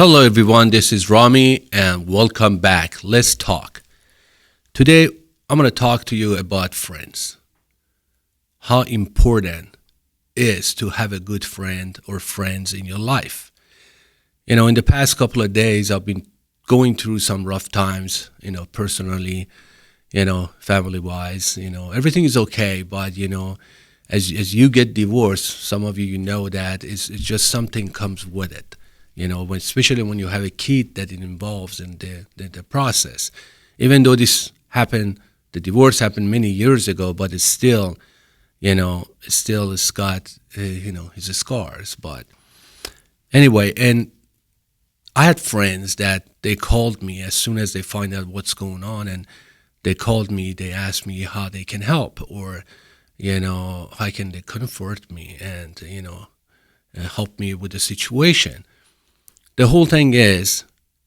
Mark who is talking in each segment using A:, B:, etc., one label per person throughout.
A: Hello, everyone. This is Rami, and welcome back. Let's talk. Today, I'm going to talk to you about friends. How important it is to have a good friend or friends in your life. In the past couple of days, I've been going through some rough times, personally, family wise, everything is okay. But, as you get divorced, some of you know that it's just something comes with it. Especially when you have a kid that it involves in the process. Even though the divorce happened many years ago, but it's still, it's got, his scars. But anyway, and I had friends that they called me as soon as they find out what's going on, and they called me, they asked me how they can help, or, how can they comfort me and, help me with the situation. The whole thing is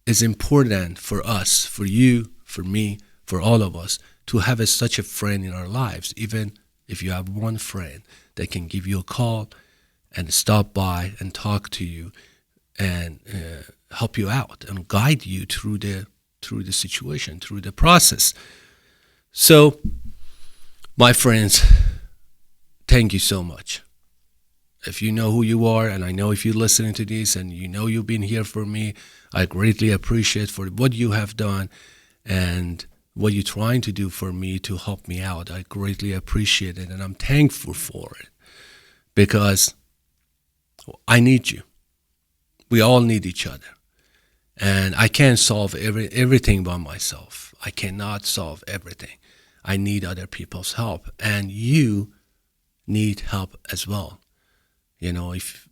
A: important for us, for you, for me, for all of us, to have such a friend in our lives, even if you have one friend that can give you a call and stop by and talk to you and help you out and guide you through the situation, through the process. So, my friends, thank you so much. If you know who you are, and I know if you're listening to this and you've been here for me, I greatly appreciate for what you have done and what you're trying to do for me to help me out. I greatly appreciate it, and I'm thankful for it because I need you. We all need each other. And I can't solve everything by myself. I cannot solve everything. I need other people's help, and you need help as well. If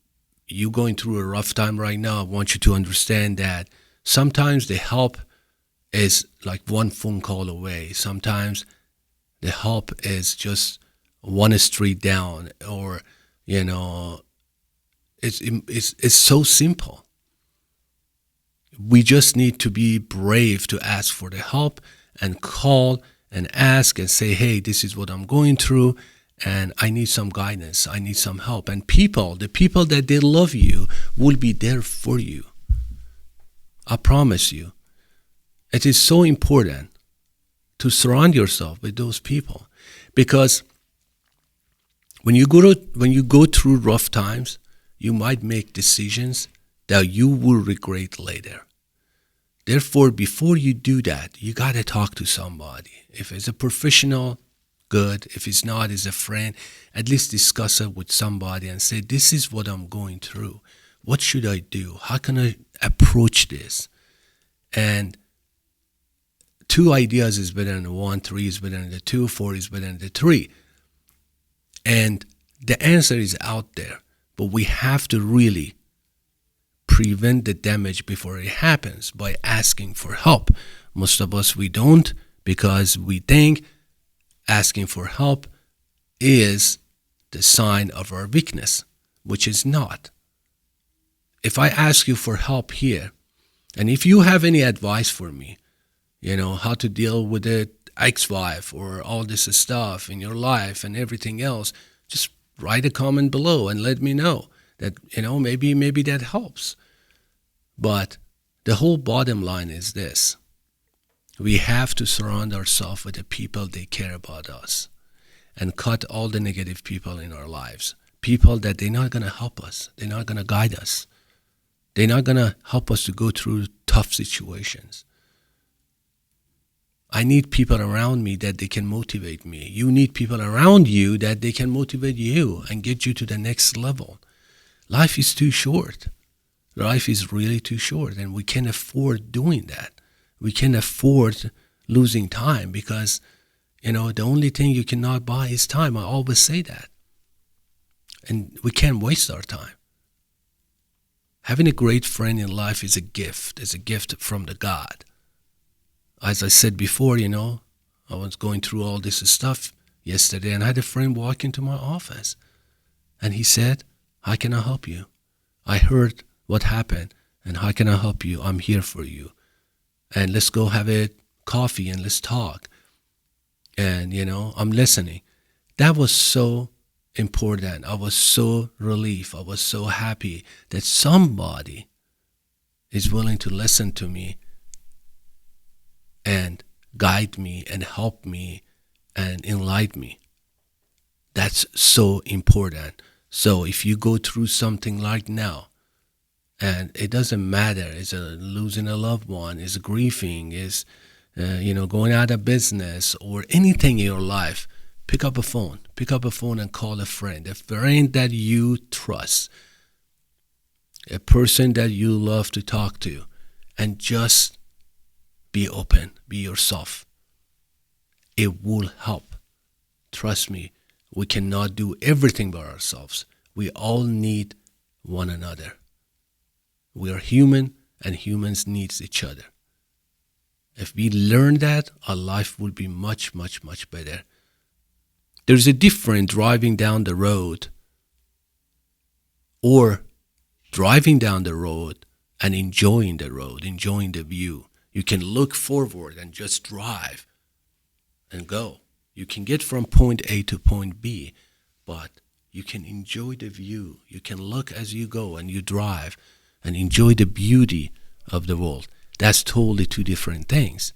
A: you're going through a rough time right now, I want you to understand that sometimes the help is like one phone call away. Sometimes the help is just one street down, or, it's so simple. We just need to be brave to ask for the help and call and ask and say, hey, this is what I'm going through. And I need some guidance. I need some help. And the people that they love you will be there for you. I promise you. It is so important to surround yourself with those people, because when you go through rough times, you might make decisions that you will regret later. Therefore, before you do that, you got to talk to somebody. If it's a professional, good. If it's not, as a friend, at least discuss it with somebody and say, this is what I'm going through. What should I do? How can I approach this? And 2 ideas is better than 1, 3 is better than 2, 4 is better than 3. And the answer is out there, but we have to really prevent the damage before it happens by asking for help. Most of us, we don't, because we think asking for help is the sign of our weakness, which is not. If I ask you for help here, and if you have any advice for me, how to deal with the ex-wife or all this stuff in your life and everything else, just write a comment below and let me know that, maybe that helps. But the whole bottom line is this. We have to surround ourselves with the people that care about us and cut all the negative people in our lives. People that they're not going to help us. They're not going to guide us. They're not going to help us to go through tough situations. I need people around me that they can motivate me. You need people around you that they can motivate you and get you to the next level. Life is too short. Life is really too short, and we can't afford doing that. We can't afford losing time because, the only thing you cannot buy is time. I always say that. And we can't waste our time. Having a great friend in life is a gift. It's a gift from the God. As I said before, I was going through all this stuff yesterday, and I had a friend walk into my office. And he said, how can I help you? I heard what happened, and how can I help you? I'm here for you. And let's go have a coffee and let's talk. And, I'm listening. That was so important. I was so relieved. I was so happy that somebody is willing to listen to me and guide me and help me and enlighten me. That's so important. So if you go through something like now, and it doesn't matter, is losing a loved one, is grieving, is going out of business, or anything in your life, pick up a phone. Pick up a phone and call a friend that you trust, a person that you love to talk to, and just be open, be yourself. It will help. Trust me, we cannot do everything by ourselves. We all need one another. We are human, and humans need each other. If we learn that, our life will be much, much, much better. There's a difference driving down the road or driving down the road and enjoying the road, enjoying the view. You can look forward and just drive and go. You can get from point A to point B, but you can enjoy the view. You can look as you go and you drive and enjoy the beauty of the world. That's totally two different things.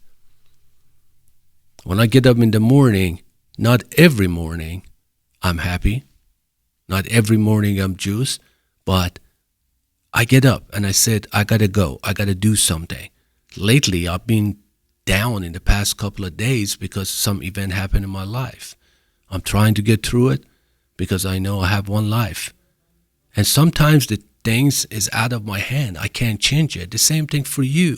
A: When I get up in the morning, not every morning I'm happy. Not every morning I'm juiced, but I get up and I said, I gotta go. I gotta do something. Lately, I've been down in the past couple of days because some event happened in my life. I'm trying to get through it because I know I have one life. And sometimes the things is out of my hand. I can't change it. The same thing for you.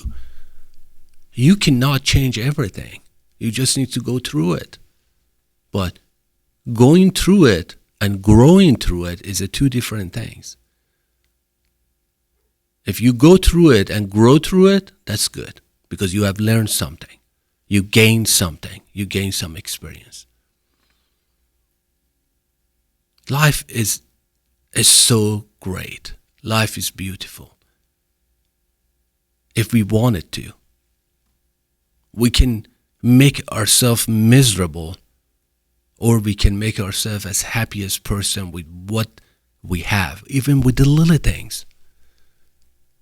A: You cannot change everything. You just need to go through it. But going through it and growing through it is two different things. If you go through it and grow through it, that's good because you have learned something. You gain something. You gain some experience. Life is so great. Life is beautiful. If we wanted to, we can make ourselves miserable, or we can make ourselves as happiest person with what we have, even with the little things.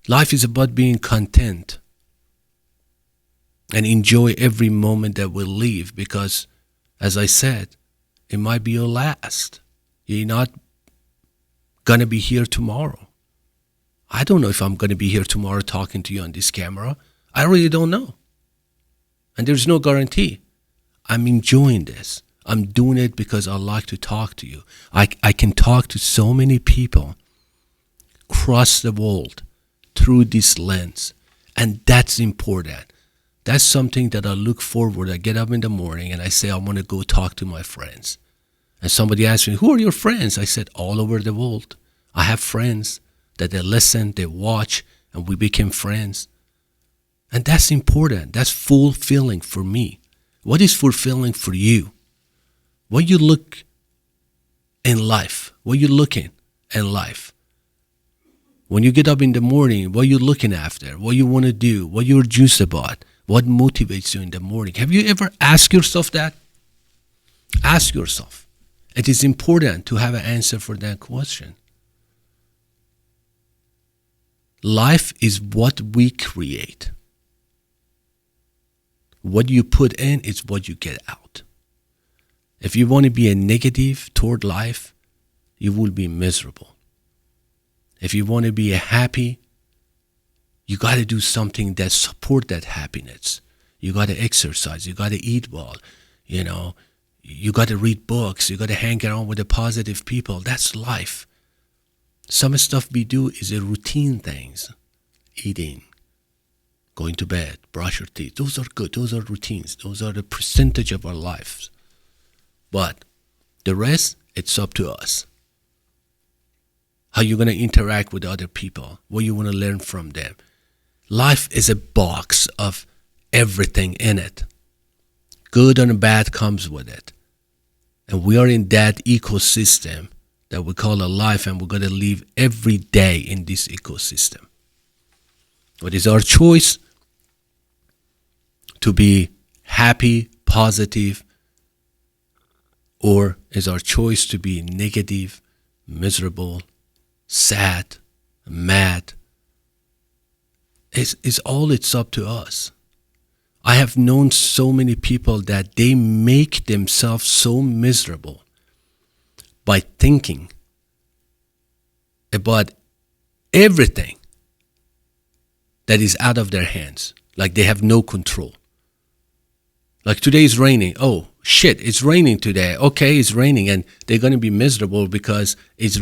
A: Life is about being content and enjoy every moment that we live because, as I said, it might be your last. You're not going to be here tomorrow. I don't know if I'm going to be here tomorrow talking to you on this camera. I really don't know. And there's no guarantee. I'm enjoying this. I'm doing it because I like to talk to you. I can talk to so many people across the world through this lens. And that's important. That's something that I look forward. I get up in the morning and I say, I want to go talk to my friends. And somebody asked me, who are your friends? I said, all over the world. I have friends that they listen, they watch, and we became friends. And that's important. That's fulfilling for me. What is fulfilling for you? What you look in life? What you looking in life? When you get up in the morning, what you looking after? What you want to do? What you're juiced about? What motivates you in the morning? Have you ever asked yourself that? Ask yourself. It is important to have an answer for that question. Life is what we create. What you put in is what you get out. If you want to be a negative toward life, you will be miserable. If you want to be happy, you got to do something that support that happiness. You got to exercise. You got to eat well. You got to read books. You got to hang around with the positive people. That's life. Some stuff we do is a routine things. Eating, going to bed, brush your teeth. Those are good. Those are routines. Those are the percentage of our lives. But the rest, it's up to us. How you're going to interact with other people. What you want to learn from them. Life is a box of everything in it. Good and bad comes with it. And we are in that ecosystem that we call a life, and we're going to live every day in this ecosystem. What is our choice? To be happy, positive, or is our choice to be negative, miserable, sad, mad? It's up to us. I have known so many people that they make themselves so miserable by thinking about everything that is out of their hands. Like they have no control. Like today is raining. Oh shit, it's raining today. Okay, it's raining, and they're gonna be miserable because it's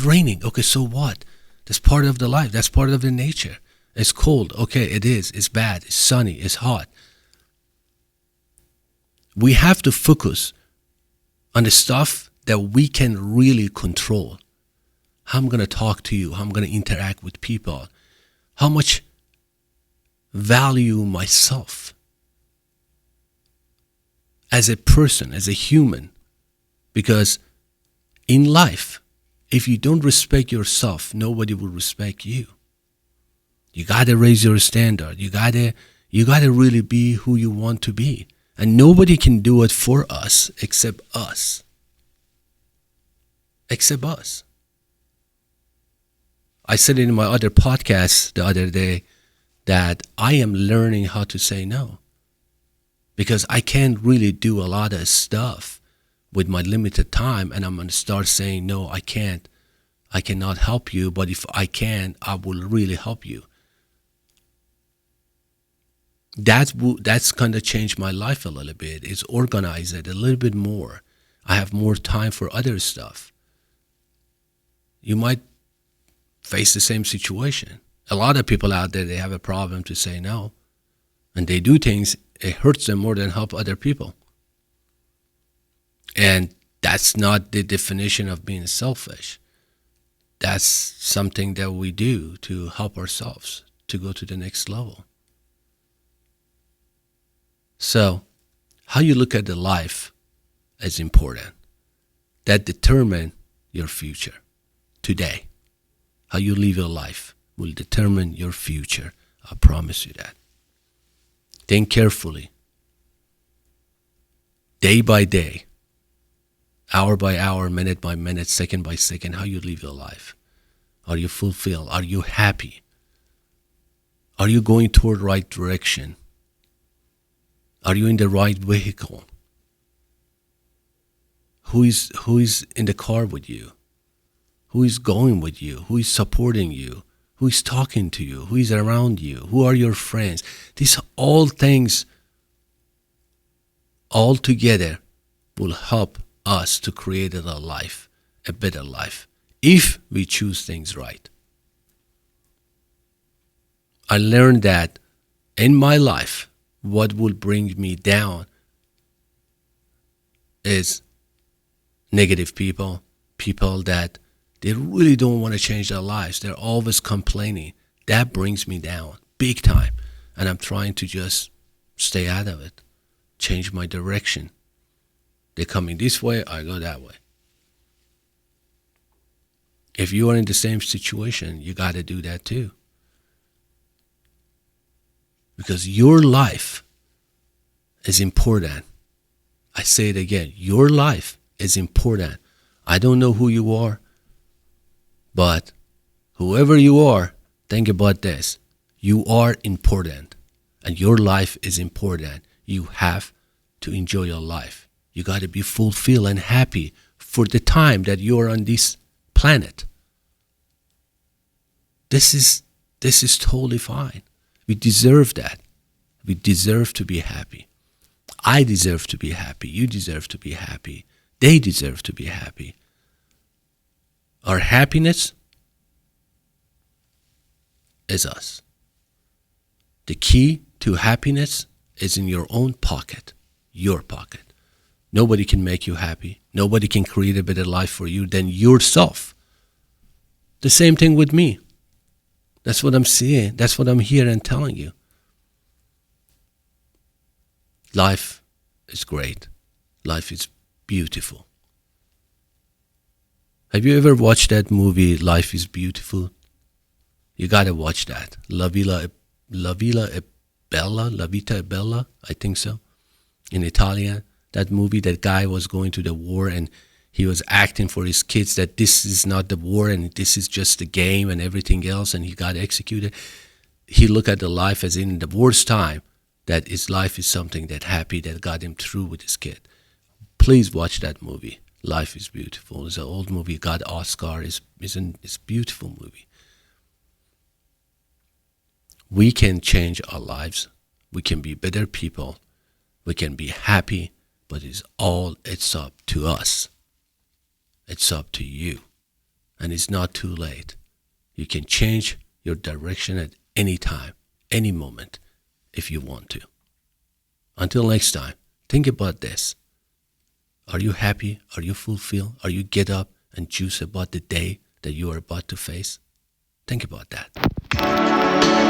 A: raining. Okay, so what? That's part of the life. That's part of the nature. It's cold. Okay, it is. It's bad. It's sunny. It's hot. We have to focus on the stuff that we can really control. How I'm going to talk to you, how I'm going to interact with people, how much value myself as a person, as a human. Because in life, if you don't respect yourself, nobody will respect you. You got to raise your standard. You got to really be who you want to be. And nobody can do it for us except us. Except us. I said it in my other podcast the other day that I am learning how to say no. Because I can't really do a lot of stuff with my limited time, and I'm going to start saying, no, I can't. I cannot help you, but if I can, I will really help you. That's kind of changed my life a little bit. It's organized it a little bit more. I have more time for other stuff. You might face the same situation. A lot of people out there, they have a problem to say no. And they do things, it hurts them more than help other people. And that's not the definition of being selfish. That's something that we do to help ourselves to go to the next level. So, how you look at the life is important. That determines your future today. How you live your life will determine your future. I promise you that. Think carefully. Day by day, hour by hour, minute by minute, second by second, how you live your life. Are you fulfilled? Are you happy? Are you going toward the right direction? Are you in the right vehicle? Who is in the car with you? Who is going with you? Who is supporting you? Who is talking to you? Who is around you? Who are your friends? These all things all together will help us to create a life, a better life, if we choose things right. I learned that in my life, what will bring me down is negative people that they really don't want to change their lives. They're always complaining. That brings me down big time. And I'm trying to just stay out of it, change my direction. They're coming this way, I go that way. If you are in the same situation, you got to do that too. Because your life is important. I say it again. Your life is important. I don't know who you are, but whoever you are, think about this. You are important, and your life is important. You have to enjoy your life. You got to be fulfilled and happy for the time that you are on this planet. This is totally fine. We deserve that. We deserve to be happy. I deserve to be happy. You deserve to be happy. They deserve to be happy. Our happiness is us. The key to happiness is in your own pocket, your pocket. Nobody can make you happy. Nobody can create a better life for you than yourself. The same thing with me. That's what I'm seeing. That's what I'm here and telling you. Life is great. Life is beautiful. Have you ever watched that movie, Life is Beautiful? You gotta watch that. La Vita e Bella, I think so. In Italian, that movie, that guy was going to the war and he was acting for his kids that this is not the war and this is just a game and everything else, and he got executed. he looked at the life as in the worst time, that his life is something that happy that got him through with his kid. Please watch that movie. Life is Beautiful. It's an old movie, got Oscar. It's a beautiful movie. We can change our lives. We can be better people. We can be happy, but it's up to us. It's up to you. And it's not too late. You can change your direction at any time, any moment, if you want to. Until next time, think about this. Are you happy? Are you fulfilled? Are you get up and juice about the day that you are about to face? Think about that.